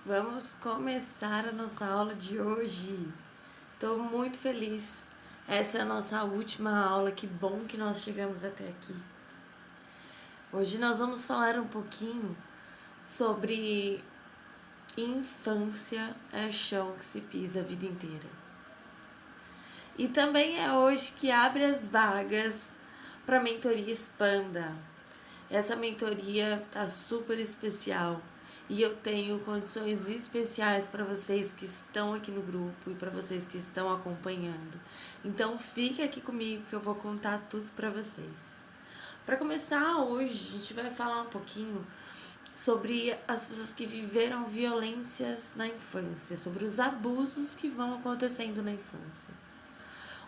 Vamos começar a nossa aula de hoje. Estou muito feliz. Essa é a nossa última aula. Que bom que nós chegamos até aqui. Hoje nós vamos falar um pouquinho sobre infância é chão que se pisa a vida inteira. E também é hoje que abre as vagas para a mentoria Expanda. Essa mentoria tá super especial. E eu tenho condições especiais para vocês que estão aqui no grupo e para vocês que estão acompanhando. Então fique aqui comigo que eu vou contar tudo para vocês. Para começar hoje, a gente vai falar um pouquinho sobre as pessoas que viveram violências na infância, sobre os abusos que vão acontecendo na infância.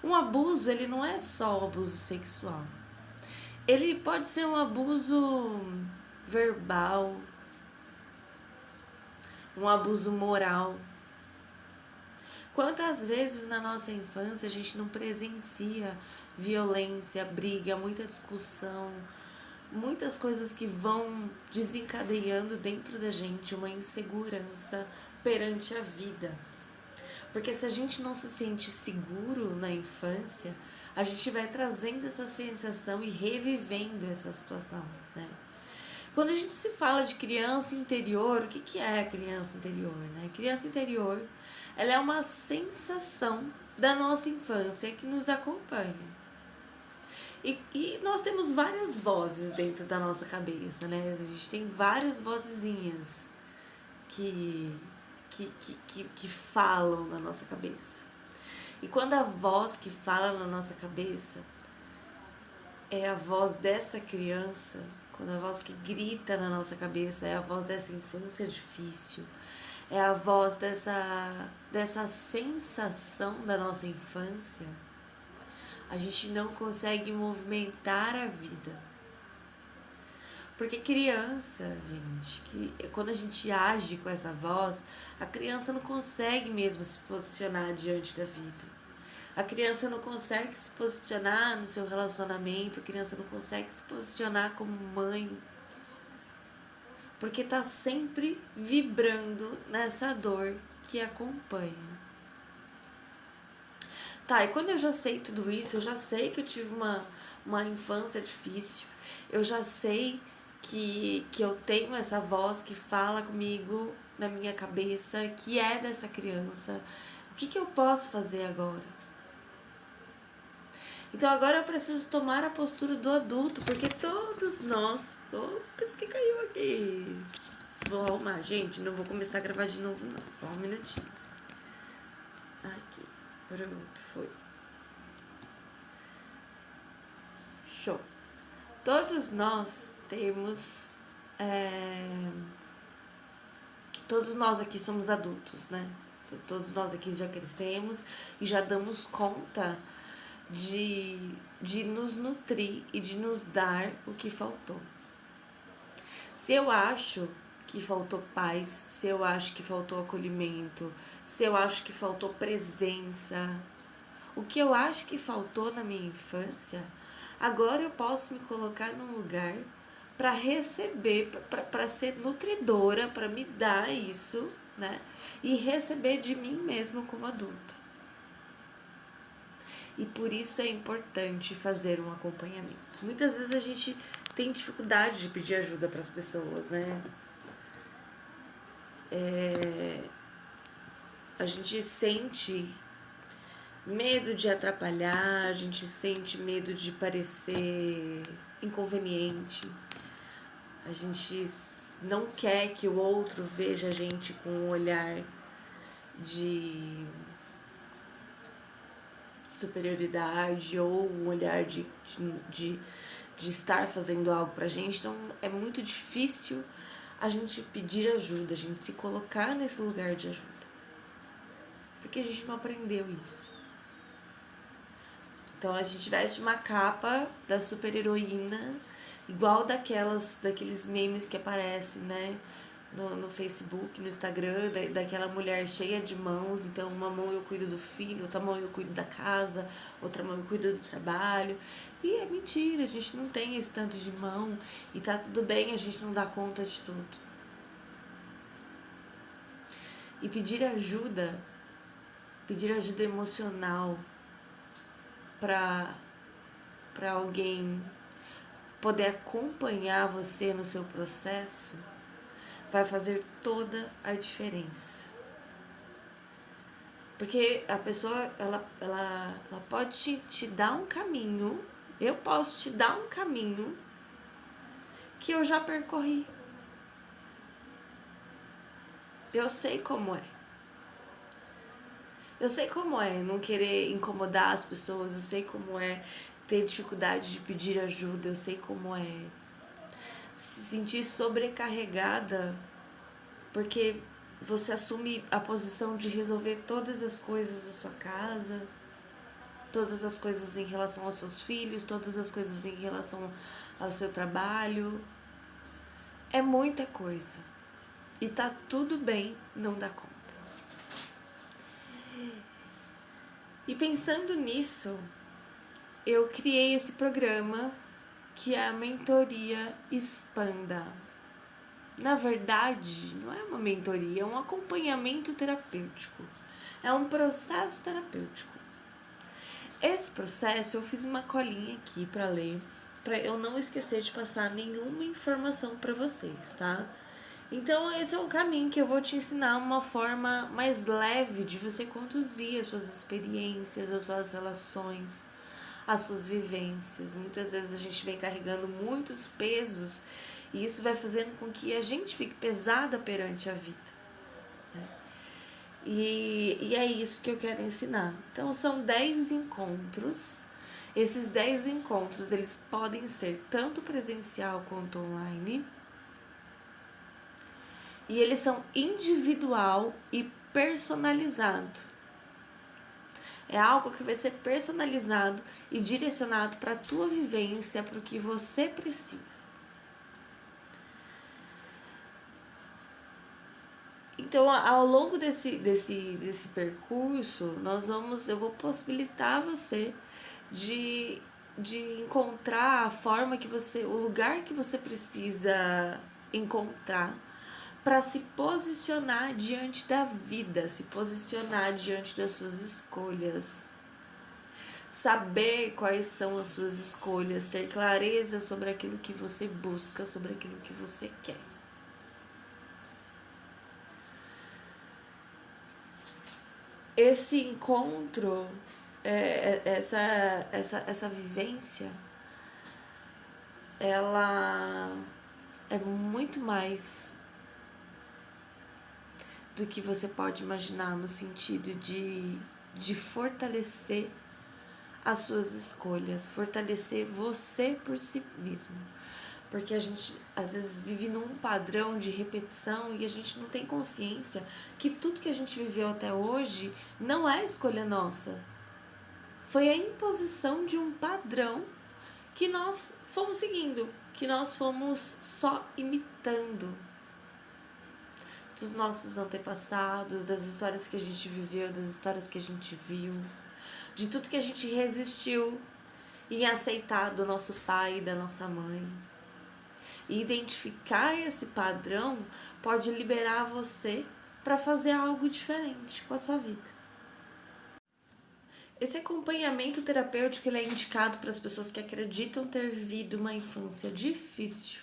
Um abuso, ele não é só abuso sexual. Ele pode ser um abuso verbal, um abuso moral. Quantas vezes na nossa infância a gente não presencia violência, briga, muita discussão, muitas coisas que vão desencadeando dentro da gente uma insegurança perante a vida. Porque se a gente não se sente seguro na infância, a gente vai trazendo essa sensação e revivendo essa situação, né? Quando a gente se fala de criança interior, o que é a criança interior, né? Criança interior, ela é uma sensação da nossa infância que nos acompanha. E nós temos várias vozes dentro da nossa cabeça, né? A gente tem várias vozinhas que falam na nossa cabeça. E quando a voz que fala na nossa cabeça é a voz dessa criança, quando a voz que grita na nossa cabeça é a voz dessa infância difícil, é a voz dessa sensação da nossa infância, a gente não consegue movimentar a vida. Porque criança, gente, que quando a gente age com essa voz, a criança não consegue mesmo se posicionar diante da vida. A criança não consegue se posicionar no seu relacionamento, a criança não consegue se posicionar como mãe. Porque tá sempre vibrando nessa dor que acompanha. Tá, e quando eu já sei tudo isso, eu já sei que eu tive uma infância difícil, eu já sei que eu tenho essa voz que fala comigo na minha cabeça, que é dessa criança. O que eu posso fazer agora? Então agora eu preciso tomar a postura do adulto, porque todos nós... Opa, isso que caiu aqui. Vou arrumar, gente, não vou começar a gravar de novo não, só um minutinho. Aqui, pronto, foi. Show. Todos nós temos... Todos nós aqui somos adultos, né? Todos nós aqui já crescemos e já damos conta de nos nutrir e de nos dar o que faltou. Se eu acho que faltou paz, se eu acho que faltou acolhimento, se eu acho que faltou presença, o que eu acho que faltou na minha infância, agora eu posso me colocar num lugar para receber, para ser nutridora, para me dar isso, né? E receber de mim mesma como adulta. E por isso é importante fazer um acompanhamento. Muitas vezes a gente tem dificuldade de pedir ajuda para as pessoas, né? A gente sente medo de atrapalhar, a gente sente medo de parecer inconveniente, a gente não quer que o outro veja a gente com um olhar de superioridade ou um olhar de estar fazendo algo pra gente. Então é muito difícil a gente pedir ajuda, a gente se colocar nesse lugar de ajuda, porque a gente não aprendeu isso. Então a gente veste uma capa da super heroína, igual daqueles memes que aparecem, né? No Facebook, no Instagram, daquela mulher cheia de mãos. Então uma mão eu cuido do filho, outra mão eu cuido da casa, outra mão eu cuido do trabalho. E é mentira, a gente não tem esse tanto de mão e tá tudo bem a gente não dar conta de tudo. E pedir ajuda emocional para alguém poder acompanhar você no seu processo, vai fazer toda a diferença. Porque a pessoa, ela pode te dar um caminho, eu posso te dar um caminho que eu já percorri. Eu sei como é. Eu sei como é não querer incomodar as pessoas, eu sei como é ter dificuldade de pedir ajuda, eu sei como é se sentir sobrecarregada, porque você assume a posição de resolver todas as coisas da sua casa, todas as coisas em relação aos seus filhos, todas as coisas em relação ao seu trabalho. É muita coisa. E tá tudo bem não dar conta. E pensando nisso, eu criei esse programa que é a Mentoria Expanda. Na verdade, não é uma mentoria, é um acompanhamento terapêutico. É um processo terapêutico. Esse processo eu fiz uma colinha aqui para ler, para eu não esquecer de passar nenhuma informação para vocês, tá? Então esse é um caminho que eu vou te ensinar uma forma mais leve de você conduzir as suas experiências, as suas relações, as suas vivências. Muitas vezes a gente vem carregando muitos pesos e isso vai fazendo com que a gente fique pesada perante a vida, né? E é isso que eu quero ensinar. Então são 10 encontros. Esses 10 encontros, eles podem ser tanto presencial quanto online. E eles são individual e personalizado. É algo que vai ser personalizado e direcionado para a tua vivência, para o que você precisa. Então, ao longo desse percurso, eu vou possibilitar você de encontrar a forma que você, o lugar que você precisa encontrar para se posicionar diante da vida, se posicionar diante das suas escolhas. Saber quais são as suas escolhas, ter clareza sobre aquilo que você busca, sobre aquilo que você quer. Esse encontro, essa vivência, ela é muito mais do que você pode imaginar, no sentido de fortalecer as suas escolhas, fortalecer você por si mesmo. Porque a gente às vezes vive num padrão de repetição e a gente não tem consciência que tudo que a gente viveu até hoje não é escolha nossa. Foi a imposição de um padrão que nós fomos seguindo, que nós fomos só imitando dos nossos antepassados, das histórias que a gente viveu, das histórias que a gente viu, de tudo que a gente resistiu em aceitar do nosso pai e da nossa mãe. E identificar esse padrão pode liberar você para fazer algo diferente com a sua vida. Esse acompanhamento terapêutico ele é indicado para as pessoas que acreditam ter vivido uma infância difícil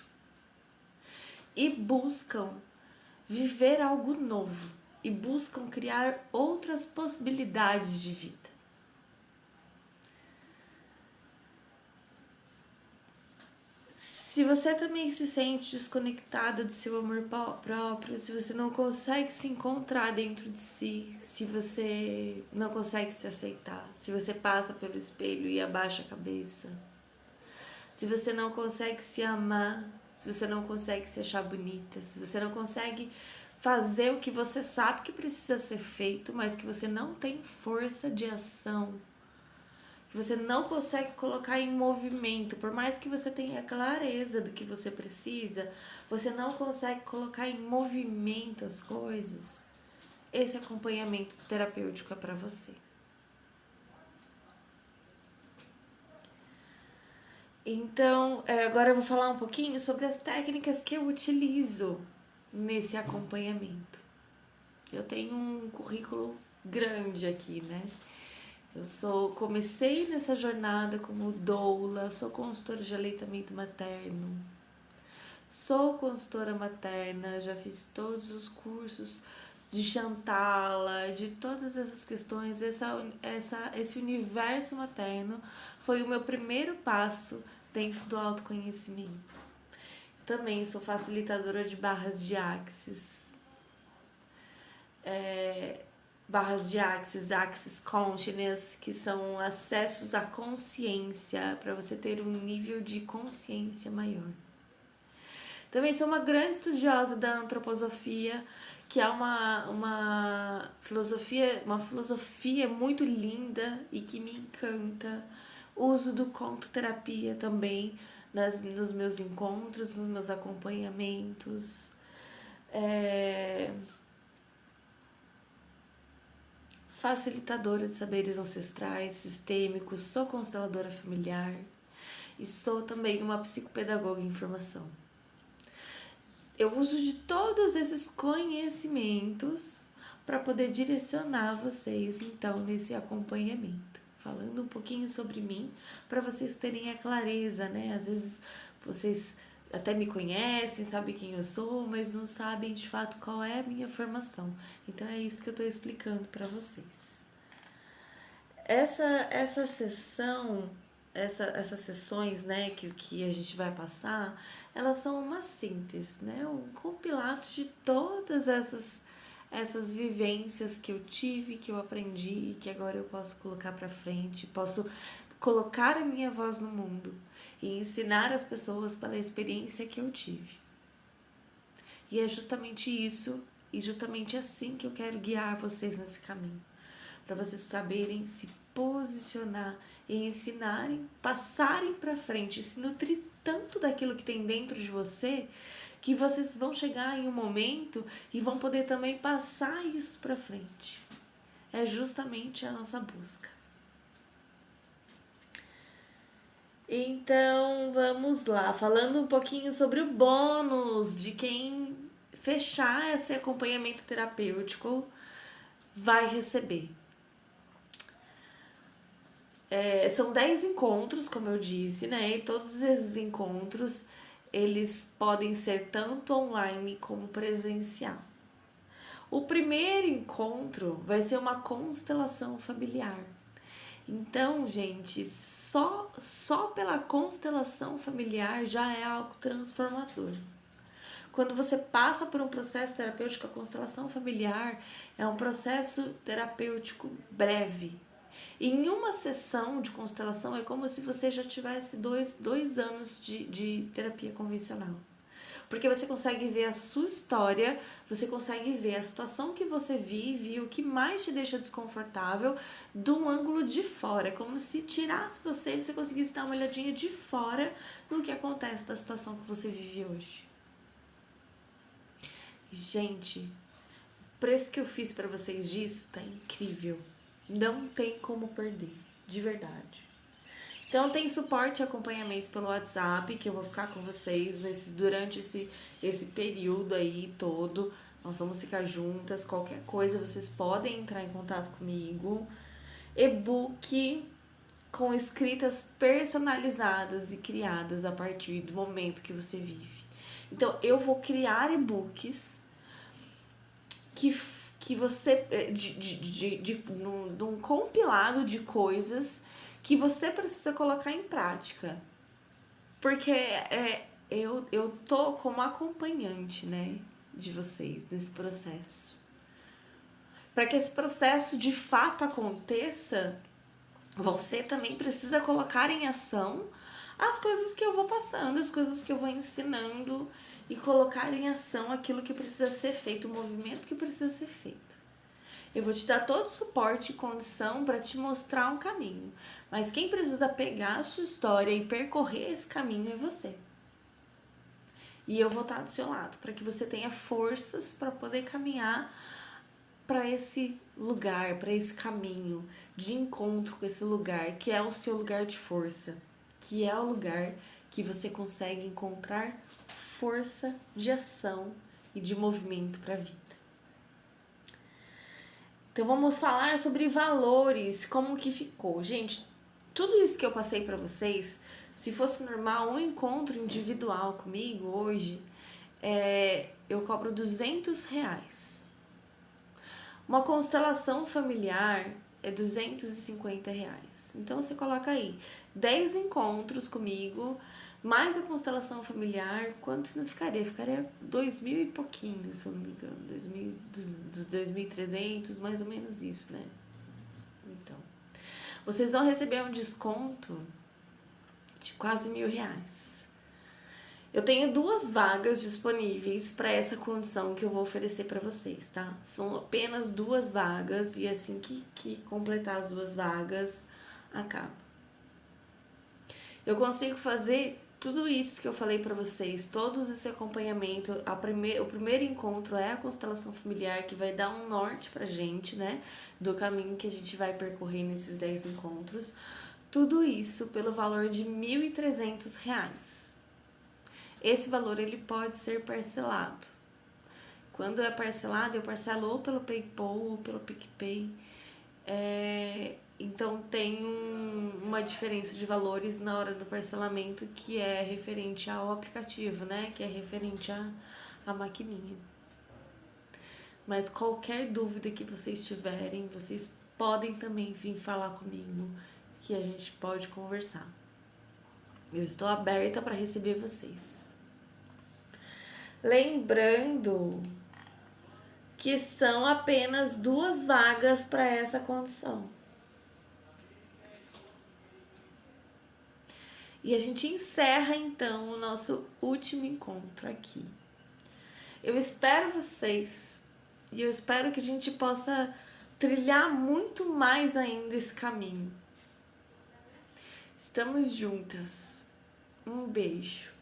e buscam viver algo novo e buscam criar outras possibilidades de vida. Se você também se sente desconectada do seu amor próprio, se você não consegue se encontrar dentro de si, se você não consegue se aceitar, se você passa pelo espelho e abaixa a cabeça, se você não consegue se amar, se você não consegue se achar bonita, se você não consegue fazer o que você sabe que precisa ser feito, mas que você não tem força de ação, que você não consegue colocar em movimento, por mais que você tenha clareza do que você precisa, você não consegue colocar em movimento as coisas, esse acompanhamento terapêutico é para você. Então, agora eu vou falar um pouquinho sobre as técnicas que eu utilizo nesse acompanhamento. Eu tenho um currículo grande aqui, né? Comecei nessa jornada como doula, sou consultora de aleitamento materno, sou consultora materna, já fiz todos os cursos de Chantala, de todas essas questões. Esse universo materno foi o meu primeiro passo dentro do autoconhecimento. Também sou facilitadora de barras de Axis. Barras de Axis Consciousness, que são acessos à consciência, para você ter um nível de consciência maior. Também sou uma grande estudiosa da antroposofia, que é uma filosofia muito linda e que me encanta. Uso do conto-terapia também nos meus encontros, nos meus acompanhamentos. Facilitadora de saberes ancestrais, sistêmicos, sou consteladora familiar e sou também uma psicopedagoga em formação. Eu uso de todos esses conhecimentos para poder direcionar vocês, então, nesse acompanhamento. Falando um pouquinho sobre mim, para vocês terem a clareza, né? Às vezes vocês até me conhecem, sabem quem eu sou, mas não sabem de fato qual é a minha formação. Então é isso que eu estou explicando para vocês. Essa sessão, essas sessões, né, que a gente vai passar, elas são uma síntese, né, um compilado de todas essas vivências que eu tive, que eu aprendi e que agora eu posso colocar para frente, posso colocar a minha voz no mundo e ensinar as pessoas pela experiência que eu tive. E é justamente isso e justamente assim que eu quero guiar vocês nesse caminho, para vocês saberem se posicionar e ensinarem, passarem para frente, se nutrir tanto daquilo que tem dentro de você, que vocês vão chegar em um momento e vão poder também passar isso para frente. É justamente a nossa busca. Então, vamos lá, falando um pouquinho sobre o bônus de quem fechar esse acompanhamento terapêutico vai receber. São 10 encontros, como eu disse, né? E todos esses encontros, eles podem ser tanto online como presencial. O primeiro encontro vai ser uma constelação familiar. Então, gente, só pela constelação familiar já é algo transformador. Quando você passa por um processo terapêutico, a constelação familiar é um processo terapêutico breve. Em uma sessão de constelação é como se você já tivesse dois anos de terapia convencional. Porque você consegue ver a sua história, você consegue ver a situação que você vive e o que mais te deixa desconfortável de um ângulo de fora. É como se tirasse você e você conseguisse dar uma olhadinha de fora no que acontece da situação que você vive hoje. Gente, o preço que eu fiz para vocês disso tá incrível. Não tem como perder, de verdade. Então tem suporte e acompanhamento pelo WhatsApp, que eu vou ficar com vocês durante esse período aí todo. Nós vamos ficar juntas, qualquer coisa vocês podem entrar em contato comigo. E-book com escritas personalizadas e criadas a partir do momento que você vive. Então eu vou criar e-books que você, de um compilado de coisas que você precisa colocar em prática. Porque eu tô como acompanhante, né, de vocês nesse processo. Para que esse processo de fato aconteça, você também precisa colocar em ação as coisas que eu vou passando, as coisas que eu vou ensinando e colocar em ação aquilo que precisa ser feito, o movimento que precisa ser feito. Eu vou te dar todo o suporte e condição para te mostrar um caminho. Mas quem precisa pegar a sua história e percorrer esse caminho é você. E eu vou estar do seu lado para que você tenha forças para poder caminhar para esse lugar, para esse caminho de encontro com esse lugar, que é o seu lugar de força, que é o lugar que você consegue encontrar força de ação e de movimento para a vida. Então vamos falar sobre valores, como que ficou. Gente, tudo isso que eu passei para vocês, se fosse normal, um encontro individual comigo hoje, eu cobro R$ 200. Uma constelação familiar é R$ 250. Então você coloca aí 10 encontros comigo, mais a constelação familiar, quanto não ficaria? Ficaria 2.000 e pouquinho, se eu não me engano. 2.000, dos 2.300, mais ou menos isso, né? Então, vocês vão receber um desconto de quase R$ 1.000. Eu tenho 2 vagas disponíveis para essa condição que eu vou oferecer para vocês, tá? São apenas 2 vagas e assim que completar as 2 vagas, acaba. Eu consigo fazer tudo isso que eu falei para vocês, todos esse acompanhamento. O primeiro encontro é a constelação familiar, que vai dar um norte pra gente, né? Do caminho que a gente vai percorrer nesses 10 encontros. Tudo isso pelo valor de R$ 1.300. Esse valor ele pode ser parcelado. Quando é parcelado, eu parcelo ou pelo PayPal ou pelo PicPay. Então tem uma diferença de valores na hora do parcelamento que é referente ao aplicativo, né? Que é referente à maquininha. Mas qualquer dúvida que vocês tiverem, vocês podem também vir falar comigo, que a gente pode conversar. Eu estou aberta para receber vocês. Lembrando que são apenas 2 vagas para essa condição. E a gente encerra então o nosso último encontro aqui. Eu espero vocês e eu espero que a gente possa trilhar muito mais ainda esse caminho. Estamos juntas. Um beijo.